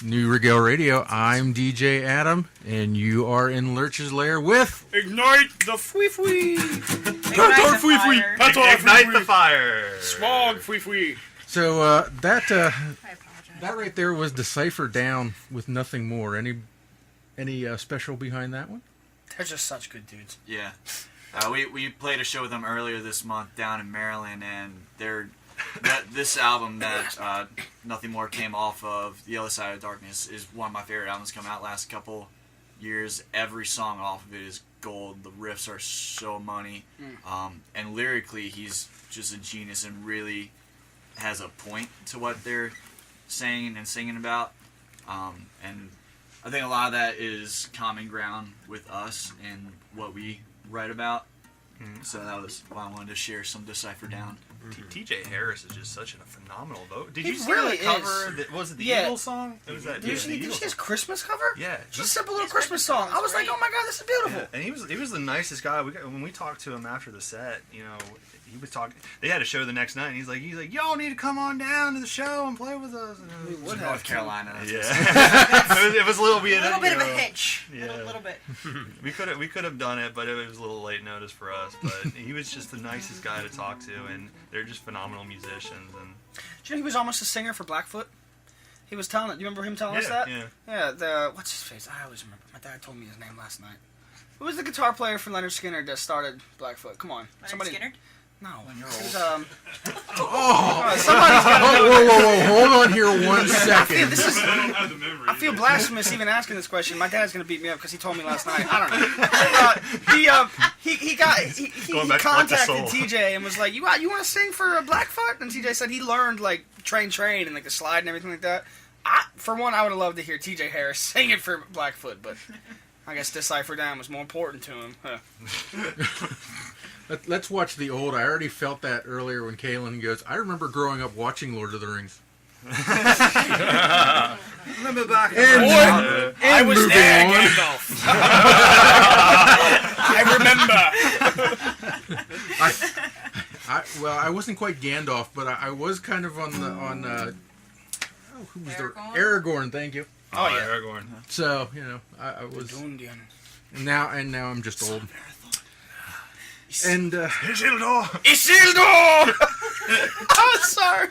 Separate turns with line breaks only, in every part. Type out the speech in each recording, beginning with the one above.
New Regale Radio. I'm DJ Adam, and you are in Lurch's Lair with
Ignite the Fwee-Fwee!
Ignite the fire!
Swag Fwee-Fwee!
So that right there was Decipher Down with Nothing More. Any special behind that one?
They're just such good dudes.
Yeah. We played a show with them earlier this month down in Maryland, and this album that Nothing More came off of, The Other Side of Darkness, is one of my favorite albums come out last couple years. Every song off of it is gold. The riffs are so money. And lyrically, he's just a genius and really has a point to what they're saying and singing about. And I think a lot of that is common ground with us and what we write about. So that was why I wanted to share some Decipher Down.
TJ Harris is just such a phenomenal vote. Did
He
you see
really
the cover?
is.
Was it the
Yeah.
Eagles song? It was that.
Did you see his Christmas cover?
Yeah.
Just a simple little Christmas song. I was like, oh my god, this is beautiful.
Yeah, and he was the nicest guy. When we talked to him after the set, you know, he was talking. They had a show the next night, and he's like, y'all need to come on down to the show and play with us. And
It was North Carolina.
Yeah. it was a little bit.
A little bit of a hitch.
Yeah.
A little bit.
We could have done it, but it was a little late notice for us. But he was just the nicest guy to talk to, and they're just phenomenal musicians. And
Do you know he was almost a singer for Blackfoot? He was telling it. Do you remember him telling us that?
Yeah.
Yeah, what's his face? I always remember. My dad told me his name last night. Who was the guitar player for Leonard Skinner that started Blackfoot? Come on.
Leonard Skinner?
No. He was,
somebody's
got to know.
Whoa! Hold on here 1 second.
I feel blasphemous even asking this question. My dad's gonna beat me up because he told me last night. I don't know. He contacted TJ and was like, "You want to sing for Blackfoot?" And TJ said he learned like Train and like the slide and everything like that. For one, I would have loved to hear TJ Harris sing it for Blackfoot, but I guess Decipher Down was more important to him. Huh.
Let's watch the old. I already felt that earlier when Kaylin goes, I remember growing up watching Lord of the Rings.
Remember back
And
I was
moving
there,
on.
Gandalf. I remember.
I wasn't quite Gandalf, but I was kind of on who was
Aragorn?
there? Aragorn, thank you.
Oh yeah.
Aragorn.
So, I was
Dundian.
and now I'm just old. And
Isildur! I'm sorry.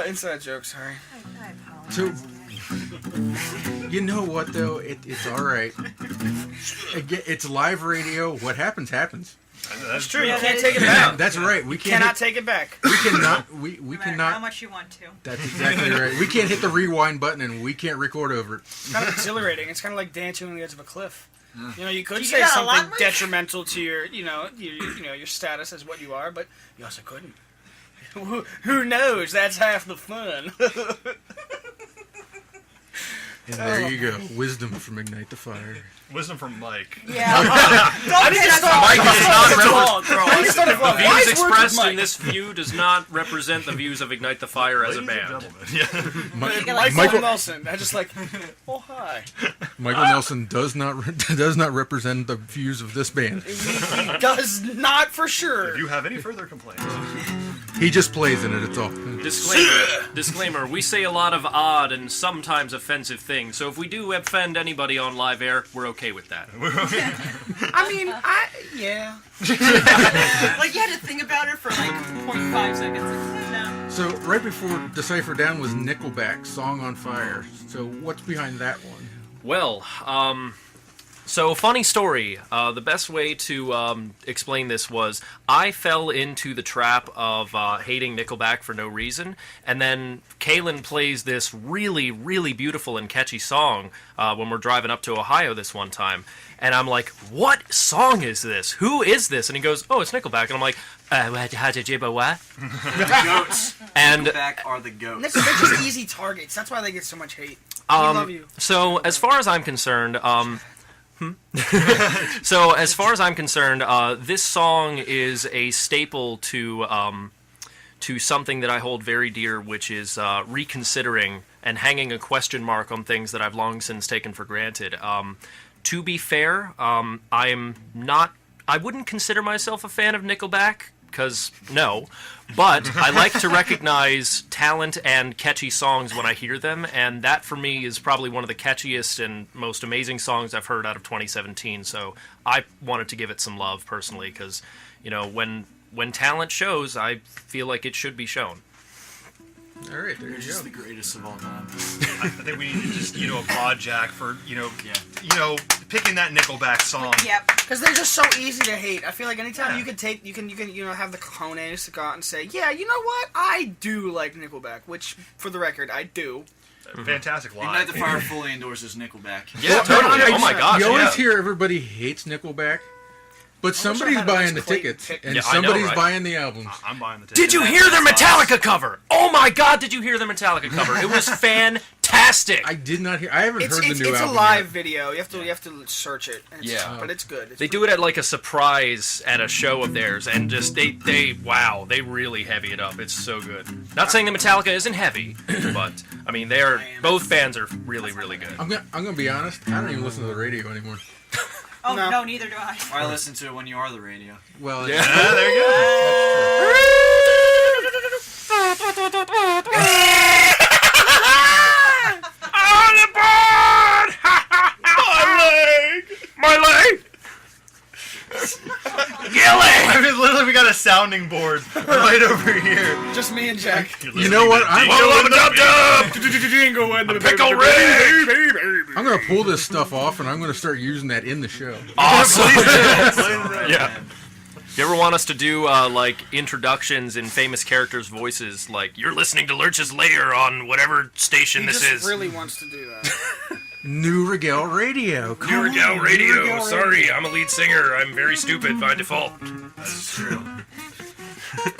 Inside joke, sorry.
I apologize.
So, you know what though? It's all right. It's live radio. What happens happens.
That's
True, you
Yeah,
can't
that
take it
is
back.
That's right. We
Cannot take it back.
We cannot. We
No matter
cannot.
how much you want to.
That's exactly right. We can't hit the rewind button, and we can't record over it.
It's kind of exhilarating. It's kind of like dancing on the edge of a cliff. You know, you could
You
say
got a lot,
something
Mike?
detrimental to your, your status as what you are, but you also couldn't. Who knows? That's half the fun.
And there you go. Wisdom from Ignite the Fire.
Wisdom from Mike.
Yeah.
I need to start.
Mike is not
I need to start a vlog.
The
Wise
views
words with
expressed
Mike.
in this view does not represent the views of Ignite the Fire as a
Ladies and
band.
gentlemen. Yeah.
You get, like,
Michael Nelson. I just like, oh hi.
Michael Nelson does not represent the views of this band.
He does not for sure.
If you have any further complaints,
He just plays in it. It's all.
Disclaimer, we say a lot of odd and sometimes offensive things, so if we do offend anybody on live air, we're okay with that.
I mean, yeah.
Like, you had to think about it for like 0.5 seconds. Like, no.
So right before Decipher Down was Nickelback, Song on Fire. So what's behind that one?
Well, so funny story. The best way to explain this was I fell into the trap of hating Nickelback for no reason, and then Kaylin plays this really, really beautiful and catchy song when we're driving up to Ohio this one time, and I'm like, what song is this? Who is this? And he goes, oh, it's Nickelback, and I'm like, how did you what?
Goats.
And
Nickelback are the goats.
They're just easy targets. That's why they get so much hate. We love you.
so as far as I'm concerned, So as far as I'm concerned, this song is a staple to something that I hold very dear, which is reconsidering and hanging a question mark on things that I've long since taken for granted. To be fair, I wouldn't consider myself a fan of Nickelback because no. But I like to recognize talent and catchy songs when I hear them, and that for me is probably one of the catchiest and most amazing songs I've heard out of 2017. So I wanted to give it some love personally, because when talent shows, I feel like it should be shown.
All right, there
You're
you
just
go.
the greatest of all time.
I think we need to just applaud Jack for picking that Nickelback song.
Yep.
Because they're just so easy to hate. I feel like anytime you can have the cojones to go out and say, yeah, you know what? I do like Nickelback, which, for the record, I do.
Fantastic
Ignite
live.
the Fire fully endorses Nickelback.
Yeah, totally. Oh my gosh,
You always
yeah.
hear everybody hates Nickelback, but somebody's
had a
buying
nice
the
Clayton
tickets
pick.
and
Yeah, I know,
somebody's
right?
buying the albums.
I'm buying the ticket.
Did you hear their Metallica cover? Oh my God, did you hear the Metallica cover? It was fantastic.
I did not hear. I haven't heard the new
It's a
album
live
yet.
video. You have to search it. And it's,
Yeah.
but it's good. It's
They do it at like a surprise at a show of theirs, and just they really heavy it up. It's so good. Not saying that Metallica isn't heavy, but I mean both bands are really really good.
I'm gonna be honest. I don't even listen to the radio anymore.
Oh,
No.
no, neither do I.
Why listen to it when you are the radio?
Well,
Yeah.
There you
On the board! My leg!
I mean, literally, we got a sounding board right over here.
just me and Jack.
you know what? I'm
Pickle Rick!
gonna pull this stuff off and I'm gonna start using that in the show.
Awesome!
Yeah.
Yeah. You ever want us to do like introductions in famous characters' voices, like you're listening to Lurch's Lair on whatever station
He
this
just
is?
really wants to do that.
New Regal Radio.
New Regal Radio. Sorry, I'm a lead singer. I'm very stupid by default.
That's true.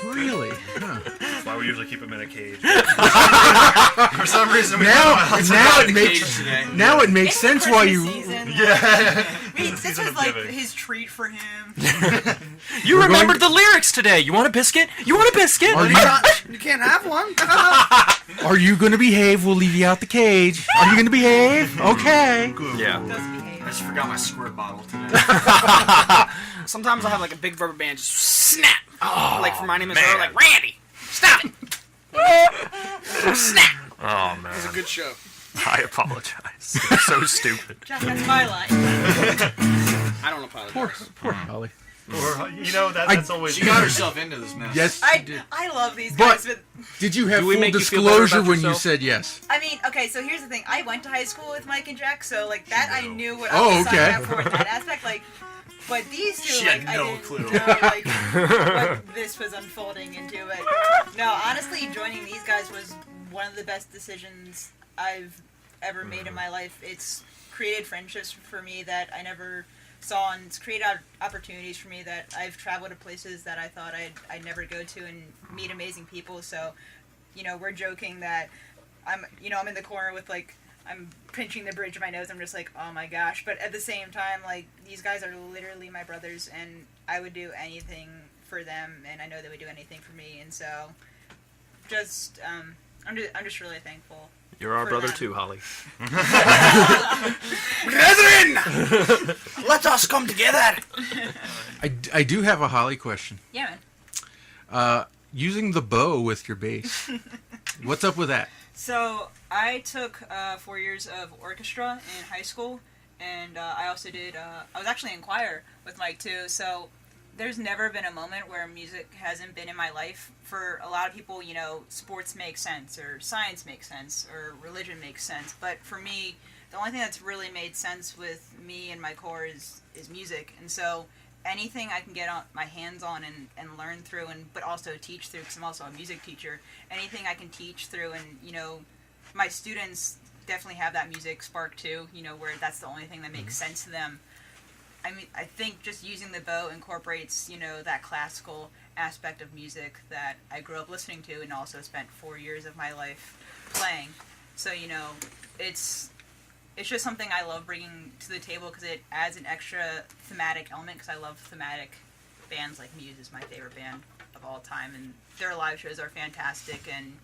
Really? Huh.
That's why we usually keep him in a cage. For some reason, we
Now it
Cage
makes
today.
now it makes
It's
sense
the
why
Christmas
you.
season.
Yeah.
This
Season
was
of
like
giving.
his treat for him.
You remembered the lyrics today. You want a biscuit? You want a biscuit?
Are
You can't have one.
Are you gonna behave? We'll leave you out the cage. Are you gonna behave? Okay.
Yeah.
Does behave.
I just forgot my squirt bottle today.
Sometimes I'll have like a big rubber band just snap. Like from My Name is
man.
Earl, like, Randy, stop it. Snap.
Oh
It was a
man.
good show.
I apologize. It's so stupid.
Jack, that's my line.
I don't apologize.
Poor Holly.
Or, that's always.
She got herself into this mess.
Yes, she
I
did.
love these
But-
guys, but
Did you have
Do we
full
make you feel better
disclosure
about
when you
yourself?
said yes?
I mean, okay, so here's the thing. I went to high school with Mike and Jack, so like that I knew what
Oh,
I was
okay.
signing up for in that aspect. Like, but these two,
She
like,
had no
I didn't
clue.
know like what this was unfolding into. But no, honestly, joining these guys was one of the best decisions I've ever made in my life. It's created friendships for me that I never saw, and it's created opportunities for me that I've traveled to places that I thought I'd never go to and meet amazing people. So, we're joking that I'm in the corner with like, I'm pinching the bridge of my nose. I'm just like, oh my gosh. But at the same time, like, these guys are literally my brothers, and I would do anything for them, and I know they would do anything for me. And so, just I'm just really thankful.
You're our
For
brother
them.
too, Holly.
Brethren, let us come together.
I do have a Holly question.
Yeah, man.
Using the bow with your bass. What's up with that?
So I took 4 years of orchestra in high school, and I also did. I was actually in choir with Mike too. So there's never been a moment where music hasn't been in my life. For a lot of people, sports makes sense, or science makes sense, or religion makes sense. But for me, the only thing that's really made sense with me and my core is music. And so anything I can get my hands on and learn through, but also teach through, because I'm also a music teacher, anything I can teach through, and my students definitely have that music spark too, where that's the only thing that makes sense to them. I mean, I think just using the bow incorporates, that classical aspect of music that I grew up listening to, and also spent 4 years of my life playing. So, it's just something I love bringing to the table, because it adds an extra thematic element, because I love thematic bands. Like Muse is my favorite band of all time, and their live shows are fantastic, and,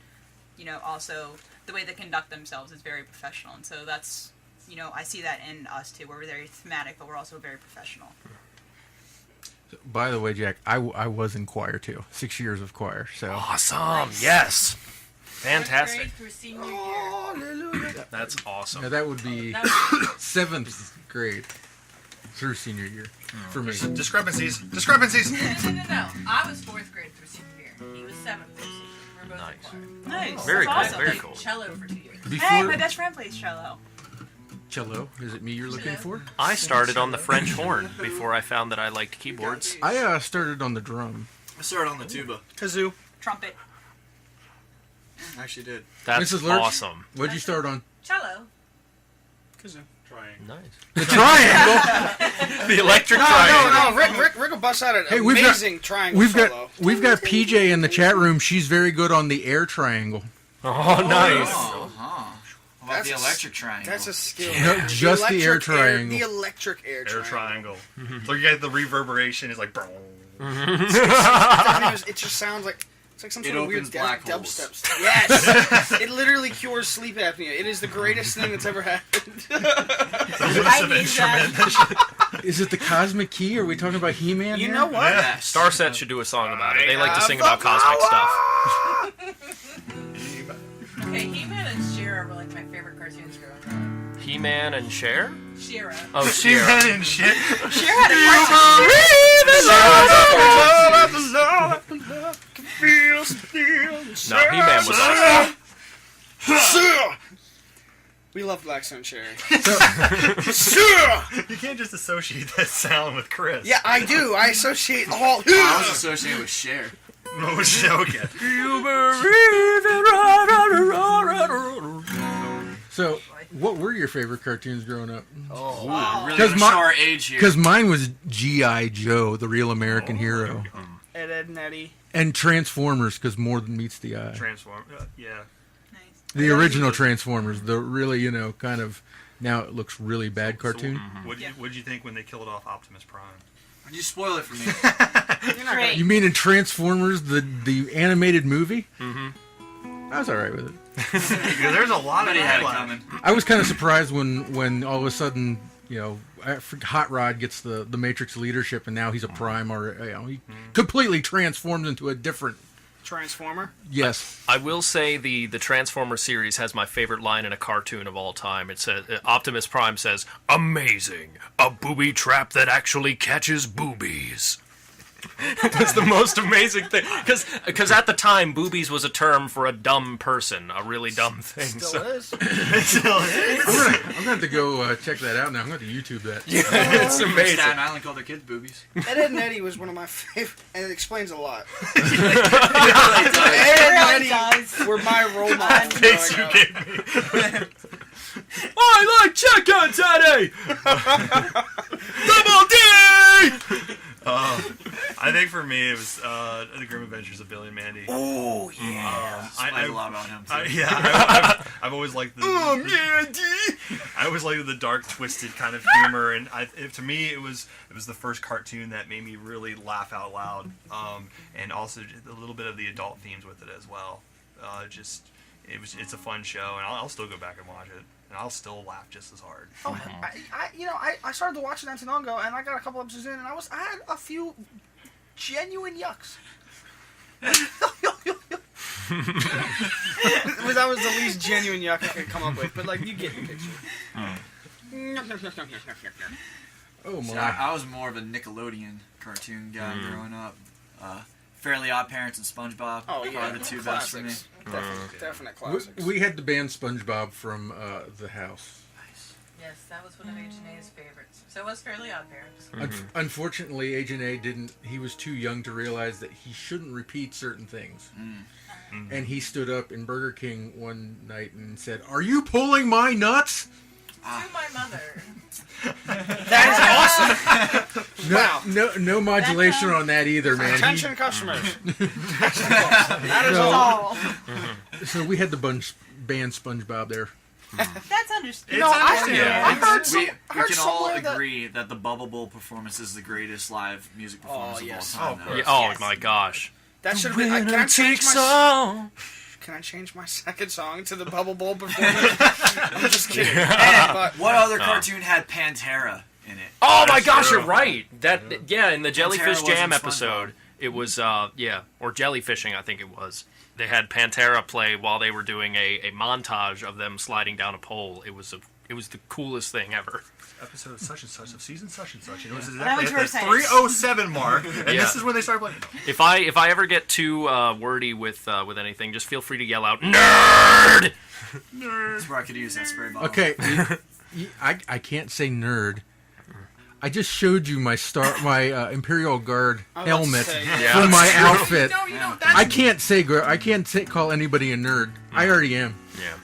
also the way they conduct themselves is very professional, and so that's, I see that in us too, where we're very thematic, but we're also very professional.
By the way, Jack, I was in choir too. 6 years of choir. So
Awesome. Yes. Fantastic.
Grade through senior year.
That's awesome.
now that would be
That was
7th grade through senior year for me.
Discrepancies.
no. I was 4th grade through senior year. He was 7th through senior year. We're both
Nice.
in choir.
Nice.
Very
That's
cool.
awesome.
Very
Played
cool.
cello for 2 years.
Hey,
Before
my best friend plays cello.
cello, is it me you're looking
Cello.
for?
I started on the French horn before I found that I liked keyboards.
I started on the drum.
I started on the tuba.
Kazoo.
Trumpet.
I actually did.
That's
Mrs. Lurch?
awesome.
What'd you start on?
Cello.
Kazoo.
Nice.
The triangle.
The electric
No,
triangle.
Rick will bust out an
Hey, we've got-
amazing triangle
We've
solo.
got PJ in the chat room. She's very good on the air triangle.
Oh, nice.
Oh, huh. What about the electric triangle?
That's a skill.
No, just the air
electric
triangle.
The electric air
Air
triangle.
triangle. So you get the reverberation is like.
It just sounds like it's like some
It
sort of weird
opens black holes.
dubstep stuff. Yes, it literally cures sleep apnea. It is the greatest thing that's ever happened.
I need that.
Is it the Cosmic Key? Are we talking about He-Man?
You
here?
know what?
Yes.
Starset should do a song about it. They like to
have
sing
the
about cosmic
power!
stuff.
Okay, He-Man and She-Ra were like my favorite cartoons growing up.
He-Man and Cher?
She-Ra.
Oh,
She
Cher.
had and shit.
Cher had a cartoon.
No, He-Man was awesome.
We love Blackstone Cherry.
You can't just associate that sound with Chris.
Yeah, I do. I associate all.
I was associated with Cher.
No, okay.
So, what were your favorite cartoons growing up?
Oh, really
'Cause
gonna
my-
show our age here.
Because mine was G.I. Joe, the real American hero,
Ed, Ed, and Eddie.
and Transformers, because more than meets the eye.
Transform. Yeah.
Nice.
The original Transformers, the really, kind of, now it looks really bad cartoon.
What'd you think when they killed off Optimus Prime?
Why'd you spoil it for me?
You're not
Great.
You mean in Transformers, the animated movie?
Mm-hmm.
I was alright with it.
Because there's a lot of
But he had it
backlash.
coming.
I was kind of surprised when all of a sudden, Hot Rod gets the Matrix leadership, and now he's a Prime, or he completely transforms into a different.
Transformer.
Yes,
I will say the Transformer series has my favorite line in a cartoon of all time. It says Optimus Prime says, "Amazing, a booby trap that actually catches boobies." That's the most amazing thing, because at the time, boobies was a term for a dumb person, a really dumb thing.
Still
So
is.
I'm gonna have to go check that out now. I'm gonna have to YouTube that.
it's
Staten
amazing.
Island called their kids boobies.
Ed, Ed, and Eddie was one of my favorite, and it explains a lot. Ed,
It
and
really
Eddie
does.
were my role models
Face you
growing up.
gave me.
I like chicken, Daddy. Double D.
I think for me it was The Grim Adventures of Billy and Mandy.
Oh yeah.
Explains a lot about him, too.
I've always liked the.
Mandy.
I always liked the dark, twisted kind of humor, and to me it was the first cartoon that made me really laugh out loud, and also a little bit of the adult themes with it as well. It's a fun show, and I'll still go back and watch it, and I'll still laugh just as hard.
Oh, I started to watch it not too long ago, and I got a couple episodes in, and I had a few genuine yucks. That was the least genuine yuck I could come up with, but you get the picture.
Oh
See,
my!
I was more of a Nickelodeon cartoon guy growing up. Fairly Odd Parents and SpongeBob.
Oh yeah,
Probably the two best for me.
Classics. Definite classics.
We had to ban SpongeBob from the house.
Yes, that was one of Agent A's favorites. So was Fairly Odd Parents.
Unfortunately, Agent A didn't. He was too young to realize that he shouldn't repeat certain things. And he stood up in Burger King one night and said, "Are you pulling my nuts?"
To my mother.
That is awesome. Wow.
No modulation on that either, man.
Attention, customers. That is
No.
all.
So we had to ban SpongeBob there.
That's understandable.
No, I heard
We
heard
can all
somewhere that-
agree that the Bubble Bowl performance is the greatest live music performance
yes.
of all time.
Oh,
though.
Yeah, oh
Yes.
my gosh.
That should have been. Can I change my second song to the Bubble Bowl performance? I'm just kidding. But
What other cartoon had Pantera in it.
Oh my
That's
gosh,
true.
you're right. That yeah, in the Jellyfish
Pantera
Jam
wasn't
episode, it was or jellyfishing, I think it was. They had Pantera play while they were doing a montage of them sliding down a pole. It was the coolest thing ever.
Episode such and such of season such and such. It was
I know what
exactly
you were
at the
saying.
307 mark, and
Yeah.
this is when they started playing.
If I ever get too wordy with anything, just feel free to yell out nerd.
That's where I could use that spray bottle.
Okay, I can't say nerd. I just showed you my Imperial Guard
I was about to
helmet
say,
Yeah.
for my outfit.
No, you don't. That's
I can't call anybody a nerd. I already am.
Yeah.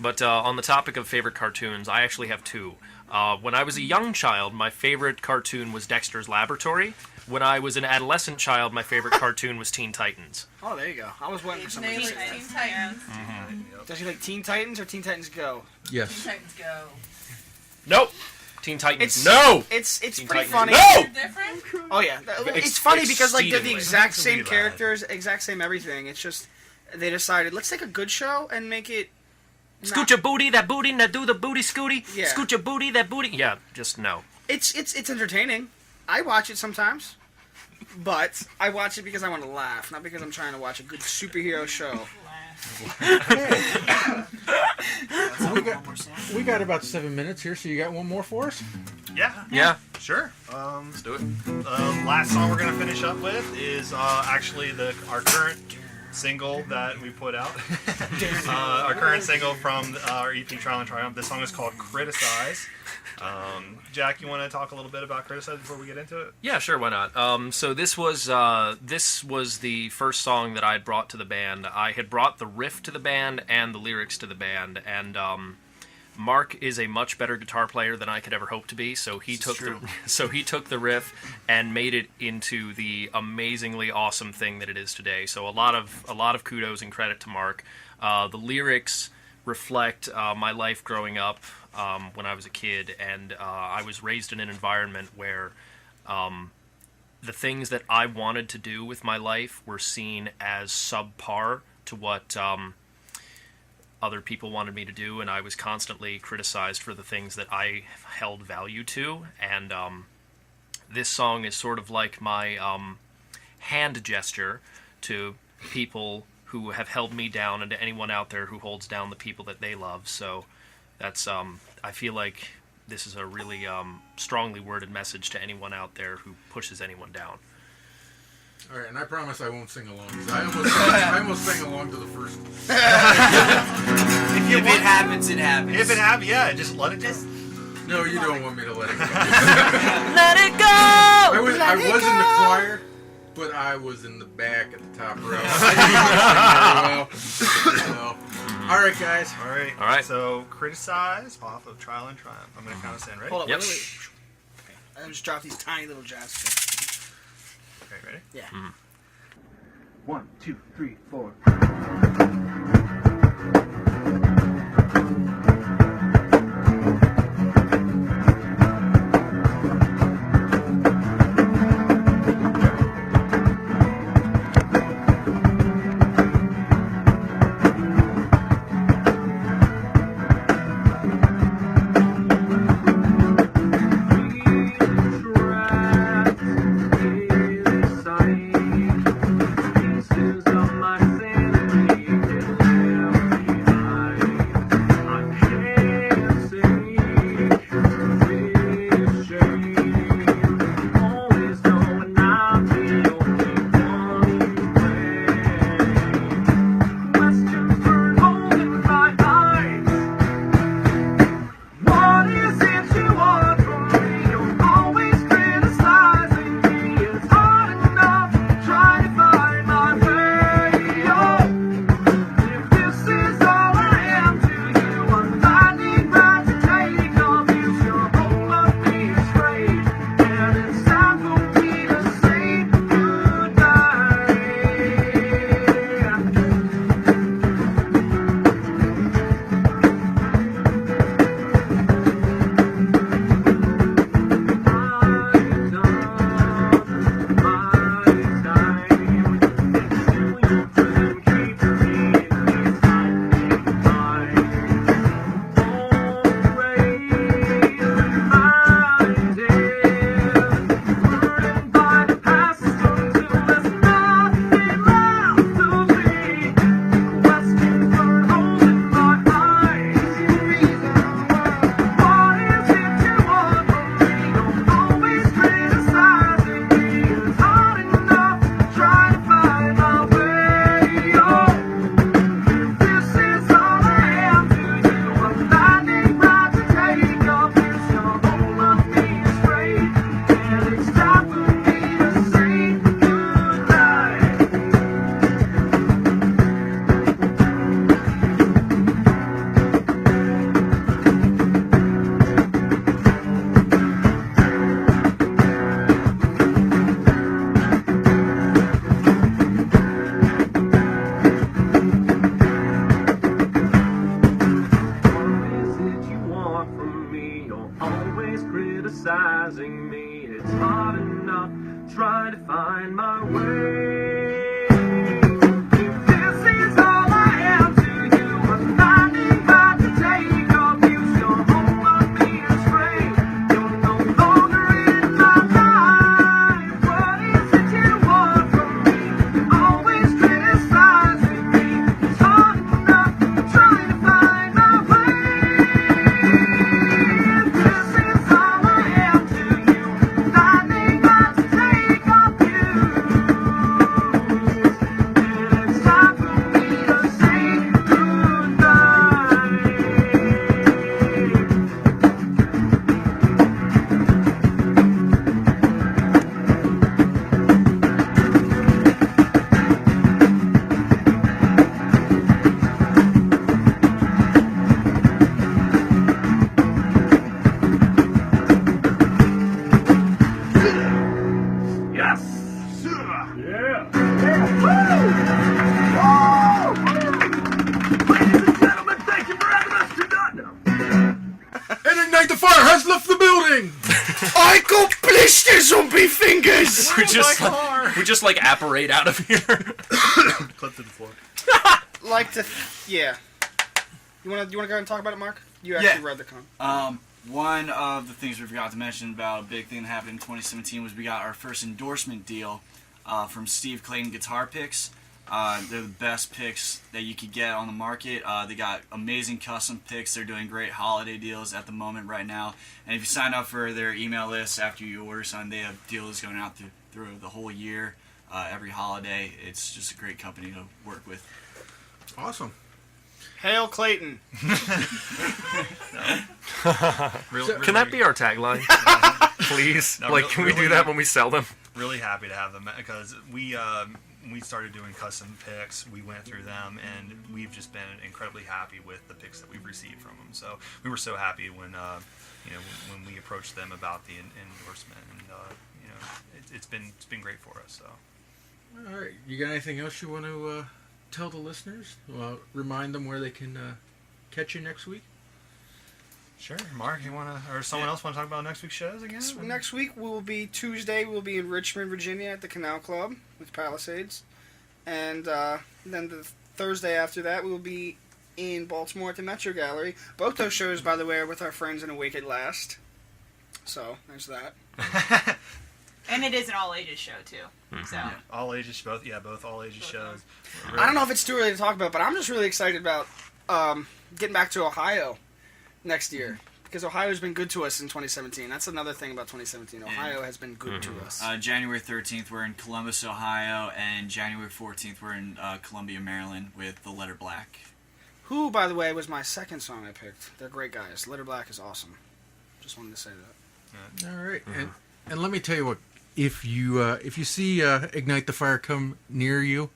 But on the topic of favorite cartoons, I actually have two. When I was a young child, my favorite cartoon was Dexter's Laboratory. When I was an adolescent child, my favorite cartoon was Teen Titans.
Oh, there you go. I was waiting for somebody to
Teen
say that.
Titans. Titans.
Does he like Teen Titans or Teen Titans Go?
Yes.
Teen Titans Go.
Nope. Teen Titans.
It's
no.
It's
Teen
pretty
Titans.
funny.
No.
Different.
Oh yeah, it's funny because like they're the
Exceedingly.
exact same
Really bad.
characters, exact same everything. It's just they decided let's take a good show and make it.
Scoot your booty, that booty, now do the booty scooty.
Yeah.
Scoot your booty, that booty. Yeah, just no.
It's entertaining. I watch it sometimes, but I watch it because I want to laugh, not because I'm trying to watch a good superhero show.
We got about 7 minutes here, so you got one more for us?
Yeah,
Yeah.
sure.
Let's do it.
Last song we're gonna finish up with is actually our current single that we put out. Our current single from our EP Trial and Triumph. This song is called "Criticize." Jack, you want to talk a little bit about "Criticize" before we get into it?
Yeah, sure, why not? So this was the first song that I had brought to the band. I had brought the riff to the band and the lyrics to the band, and Mark is a much better guitar player than I could ever hope to be. So he took the riff and made it into the amazingly awesome thing that it is today. So a lot of kudos and credit to Mark. The lyrics reflect my life growing up when I was a kid, and I was raised in an environment where the things that I wanted to do with my life were seen as subpar to what other people wanted me to do, and I was constantly criticized for the things that I held value to. And this song is sort of like my hand gesture to people who have held me down, and to anyone out there who holds down the people that they love. So that's I feel like this is a really strongly worded message to anyone out there who pushes anyone down.
All right, and I promise I won't sing along. 'Cause I almost sang along to the first one.
If it happens, it happens.
If it happens, yeah, just let it go.
No, you don't want me to let it go.
Let it go!
I was in the choir, but I was in the back at the top row. I didn't sing very well. So, all right, guys.
All right.
All right.
So "Criticize" off of Trial and Triumph. I'm gonna count us in. Ready?
Hold on,
Yep.
wait. Okay. I just dropped these tiny little jazz sticks.
Okay, ready?
Yeah.
1, 2, 3, 4. Pieces of my sanity.
Everybody's criticizing me. It's hard enough trying to find my way. This is all I am to you. I'm finding hard to take off you. So hold on me astray. You're no longer in my life. What is it you want from me? You're always criticizing me. It's hard enough trying to find my way. This is all I am to you. Finding hard to take off you. And it's time for me to say goodnight. Yes! Yeah! Ladies and gentlemen, thank you for having us tonight.
And Ignite the Fire has left the building!
I got blister zombie fingers!
We just like apparate out of here.
Clip to the floor.
Yeah. You wanna go ahead and talk about it, Mark? You actually read the con.
One of the things we forgot to mention about a big thing that happened in 2017 was we got our first endorsement deal from Steve Clayton Guitar Picks. They're the best picks that you could get on the market. They got amazing custom picks. They're doing great holiday deals at the moment right now. And if you sign up for their email list after you order something, they have deals going out through the whole year, every holiday. It's just a great company to work with.
Awesome.
Hail Clayton.
Can that be our tagline? Please?
No,
Can we do that when we sell them?
Really happy to have them because we started doing custom picks. We went through them, and we've just been incredibly happy with the picks that we've received from them. So we were so happy when when we approached them about the endorsement, and it's been great for us. So.
All right. You got anything else you want to tell the listeners? Remind them where they can catch you next week?
Sure. Mark, you want to, or someone else want to talk about next week's shows again?
So next week Tuesday we'll be in Richmond, Virginia at the Canal Club with Palisades. And then the Thursday after that we'll be in Baltimore at the Metro Gallery. Both those shows, by the way, are with our friends in Awake at Last. So, there's that.
And it is an all ages show too. So
All ages, both all ages shows.
I don't know if it's too early to talk about, but I'm just really excited about getting back to Ohio next year. Because Ohio's been good to us in 2017. That's another thing about 2017. Ohio has been good to us.
January 13th, we're in Columbus, Ohio, and January 14th, we're in Columbia, Maryland with The Letter Black.
Who, by the way, was my second song I picked. They're great guys. Letter Black is awesome. Just wanted to say that.
All right. And let me tell you what. If you see Ignite the Fire come near you,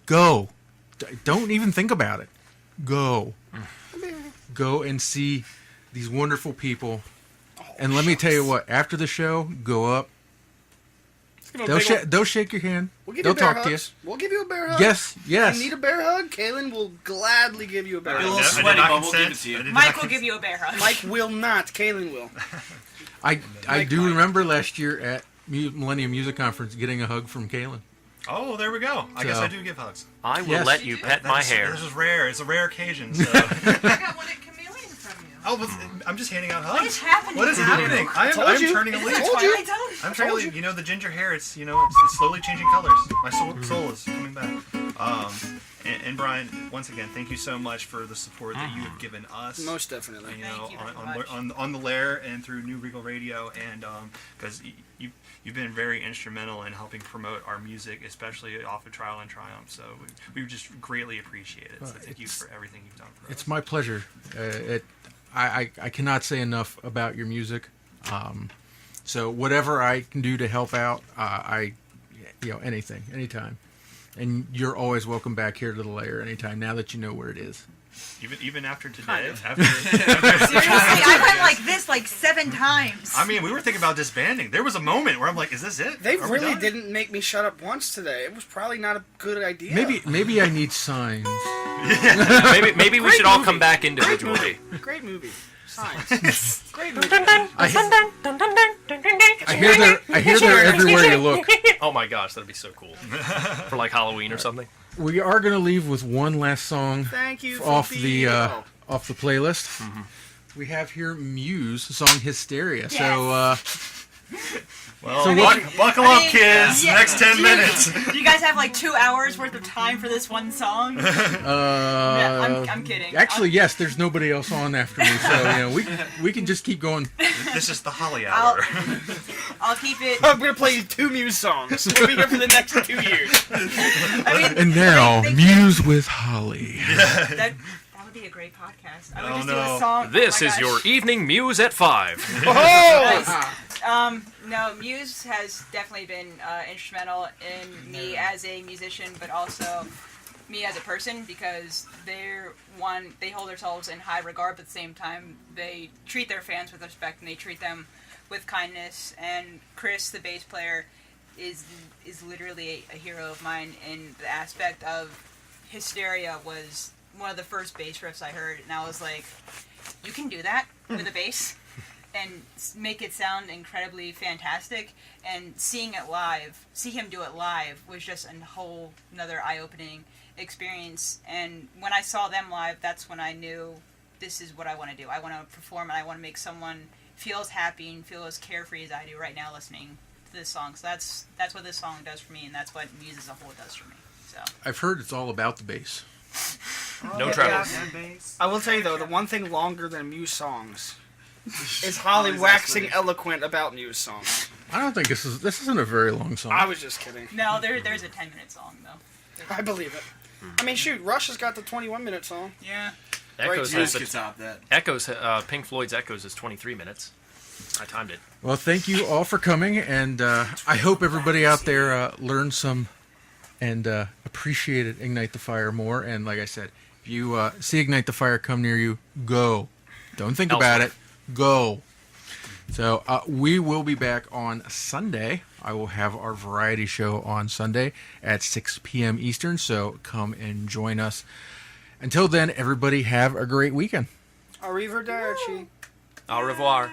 go. Don't even think about it. Go. Go and see these wonderful people. And let me tell you what. After the show, go up. They'll shake your hand. They'll talk to you.
We'll give you a bear hug.
Yes.
If you need a bear hug, Kaylin will gladly give you a bear hug.
A little sweaty, but we'll give it to you.
Mike will give you a bear hug.
Mike will not. Kaylin will.
I do remember last year at Millennium Music Conference getting a hug from Kaylin.
Oh, there we go. I guess I do give hugs.
I will let you pet my hair.
This is rare. It's a rare occasion. So.
I got one at Chameleon from you.
Oh, but I'm just handing out hugs.
What is happening?
What is happening? I'm turning a leaf.
I
told you. You know, the ginger hair, it's slowly changing colors. My soul is coming back. And Brian, once again, thank you so much for the support that you have given us.
Most definitely.
Thank you very much.
On the Lair and through New Regal Radio, and because you've been very instrumental in helping promote our music, especially off of Trial and Triumph. So we just greatly appreciate it. So thank you for everything you've done for us.
It's my pleasure. I cannot say enough about your music. So whatever I can do to help out, anything, anytime. And you're always welcome back here to the Lair anytime. Now that you know where it is.
Even after today.
Seriously, I went like this 7 times.
I mean, we were thinking about disbanding. There was a moment where I'm like, "Is this it?"
They really didn't make me shut up once today. It was probably not a good idea.
Maybe I need signs.
Maybe we should all come back individually.
Great movie. Signs. Great movie.
I hear they're everywhere you look.
Oh my gosh, that'd be so cool for like Halloween or something.
We are going to leave with one last song
Thank you for
off
the
off the playlist.
Mm-hmm.
We have here Muse, the song Hysteria. So,
Well, buckle up, kids.
yeah.
Next 10 minutes.
Do you guys have like 2 hours worth of time for this one song? Yeah, I'm kidding.
Actually, yes, there's nobody else on after me, so we can just keep going.
This is the Holly Hour.
I'll keep it.
I'm gonna play you 2 Muse songs. We'll be here for the next 2 years.
I mean,
And now, Muse with Holly.
that would be a great podcast. I would just do a song.
This
oh my
is
gosh.
your evening Muse at 5.
No, Muse has definitely been instrumental in me as a musician, but also me as a person, because they hold themselves in high regard, but at the same time they treat their fans with respect and they treat them with kindness. And Chris, the bass player, is literally a hero of mine in the aspect of Hysteria was one of the first bass riffs I heard, and I was like, you can do that with a bass and make it sound incredibly fantastic. And see him do it live was just a whole another eye-opening experience. And when I saw them live, that's when I knew this is what I want to do. I want to perform, and I want to make someone feel as happy and feel as carefree as I do right now listening to this song. So that's what this song does for me, and that's what Muse as a whole does for me. So
I've heard it's all about the bass.
No troubles.
I will tell you though, the one thing longer than Muse songs is Holly waxing eloquent about Muse songs.
I don't think this isn't a very long song.
I was just kidding.
no, there's a 10-minute song though.
I believe it. I mean, shoot, Rush has got the 21-minute song.
Yeah.
Echoes
Muse
has
could top that.
Pink Floyd's Echoes is 23 minutes. I timed it.
Well, thank you all for coming, and I hope everybody out there learned some and appreciated Ignite the Fire more. And like I said, if you see Ignite the Fire come near you, go. Don't think about it. Go. So we will be back on Sunday. I will have our variety show on Sunday at 6 p.m. Eastern, so come and join us. Until then, everybody have a great weekend.
Arrivederci.
Au revoir.